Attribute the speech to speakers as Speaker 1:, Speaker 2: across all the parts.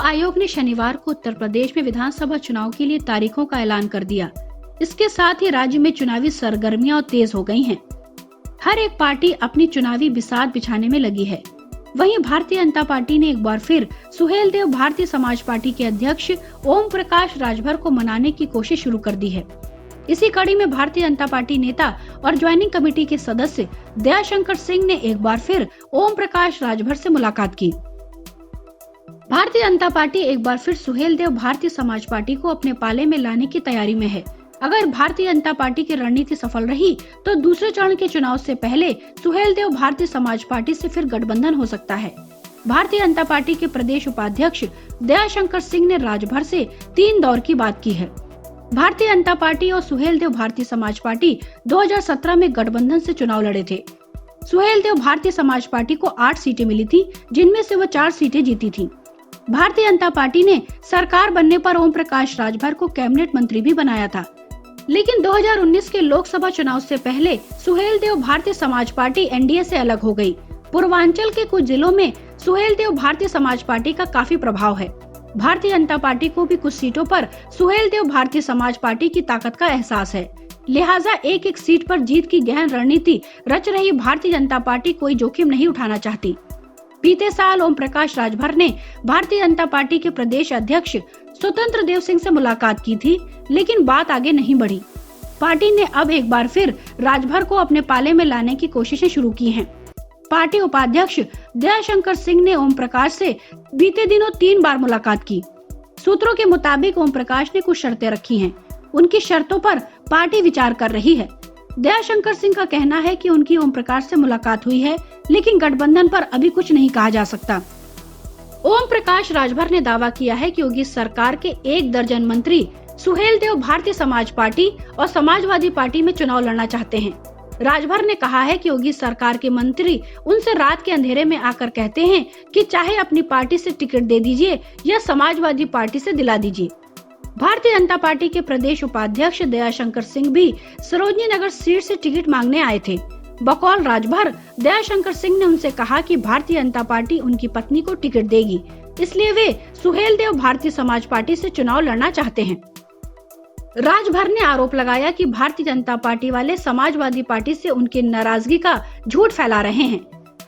Speaker 1: आयोग ने शनिवार को उत्तर प्रदेश में विधानसभा चुनाव के लिए तारीखों का ऐलान कर दिया। इसके साथ ही राज्य में चुनावी सरगर्मियां तेज हो गई हैं। हर एक पार्टी अपनी चुनावी बिसात बिछाने में लगी है। वहीं भारतीय जनता पार्टी ने एक बार फिर सुहेलदेव भारतीय समाज पार्टी के अध्यक्ष ओम प्रकाश राजभर को मनाने की कोशिश शुरू कर दी है। इसी कड़ी में भारतीय जनता पार्टी नेता और ज्वाइनिंग कमेटी के सदस्य दयाशंकर सिंह ने एक बार फिर ओम प्रकाश राजभर से मुलाकात की। भारतीय जनता पार्टी एक बार फिर सुहेलदेव भारतीय समाज पार्टी को अपने पाले में लाने की तैयारी में है। अगर भारतीय जनता पार्टी की रणनीति सफल रही तो दूसरे चरण के चुनाव से पहले सुहेलदेव भारतीय समाज पार्टी से फिर गठबंधन हो सकता है। भारतीय जनता पार्टी के प्रदेश उपाध्यक्ष दयाशंकर सिंह ने राजभर से 3 दौर की बात की है। भारतीय जनता पार्टी और सुहेलदेव भारतीय समाज पार्टी 2017 में गठबंधन से चुनाव लड़े थे। सुहेलदेव भारतीय समाज पार्टी को 8 सीटें मिली थी, जिनमें से वो 4 सीटें जीती थी। भारतीय जनता पार्टी ने सरकार बनने पर ओम प्रकाश राजभर को कैबिनेट मंत्री भी बनाया था, लेकिन 2019 के लोकसभा चुनाव से पहले सुहेलदेव भारतीय समाज पार्टी एनडीए से अलग हो गई। पूर्वांचल के कुछ जिलों में सुहेलदेव भारतीय समाज पार्टी का काफी प्रभाव है। भारतीय जनता पार्टी को भी कुछ सीटों पर सुहेलदेव भारतीय समाज पार्टी की ताकत का एहसास है। लिहाजा एक एक सीट पर जीत की गहन रणनीति रच रही भारतीय जनता पार्टी कोई जोखिम नहीं उठाना चाहती। बीते साल ओम प्रकाश राजभर ने भारतीय जनता पार्टी के प्रदेश अध्यक्ष स्वतंत्र देव सिंह से मुलाकात की थी, लेकिन बात आगे नहीं बढ़ी। पार्टी ने अब एक बार फिर राजभर को अपने पाले में लाने की कोशिशें शुरू की हैं। पार्टी उपाध्यक्ष दयाशंकर सिंह ने ओम प्रकाश से बीते दिनों 3 बार मुलाकात की। सूत्रों के मुताबिक ओम प्रकाश ने कुछ शर्तें रखी हैं। उनकी शर्तों पर पार्टी विचार कर रही है। दयाशंकर सिंह का कहना है कि उनकी ओम प्रकाश से मुलाकात हुई है, लेकिन गठबंधन पर अभी कुछ नहीं कहा जा सकता। ओम प्रकाश राजभर ने दावा किया है कि योगी सरकार के 1 दर्जन मंत्री सुहेलदेव भारतीय समाज पार्टी और समाजवादी पार्टी में चुनाव लड़ना चाहते हैं। राजभर ने कहा है कि योगी सरकार के मंत्री उनसे रात के अंधेरे में आकर कहते हैं कि चाहे अपनी पार्टी से टिकट दे दीजिए या समाजवादी पार्टी से दिला दीजिए। भारतीय जनता पार्टी के प्रदेश उपाध्यक्ष दयाशंकर सिंह भी सरोजनी नगर सीट से टिकट मांगने आए थे। बकौल राजभर, दयाशंकर सिंह ने उनसे कहा कि भारतीय जनता पार्टी उनकी पत्नी को टिकट देगी, इसलिए वे सुहेलदेव भारतीय समाज पार्टी से चुनाव लड़ना चाहते हैं। राजभर ने आरोप लगाया कि भारतीय जनता पार्टी वाले समाजवादी पार्टी से उनकी नाराजगी का झूठ फैला रहे हैं।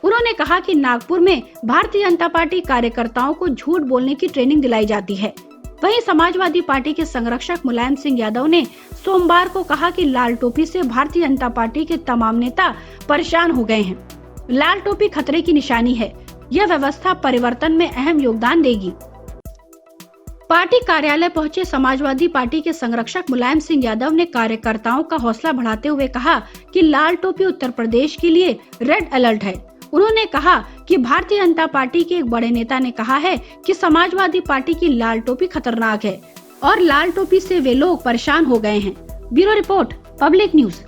Speaker 1: उन्होंने कहा कि नागपुर में भारतीय जनता पार्टी कार्यकर्ताओं को झूठ बोलने की ट्रेनिंग दिलाई जाती है। वहीं समाजवादी पार्टी के संरक्षक मुलायम सिंह यादव ने सोमवार को कहा कि लाल टोपी से भारतीय जनता पार्टी के तमाम नेता परेशान हो गए हैं। लाल टोपी खतरे की निशानी है। यह व्यवस्था परिवर्तन में अहम योगदान देगी। पार्टी कार्यालय पहुंचे समाजवादी पार्टी के संरक्षक मुलायम सिंह यादव ने कार्यकर्ताओं का हौसला बढ़ाते हुए कहा कि लाल टोपी उत्तर प्रदेश के लिए रेड अलर्ट है। उन्होंने कहा कि भारतीय जनता पार्टी के एक बड़े नेता ने कहा है कि समाजवादी पार्टी की लाल टोपी खतरनाक है और लाल टोपी से वे लोग परेशान हो गए हैं। Bureau report, public news.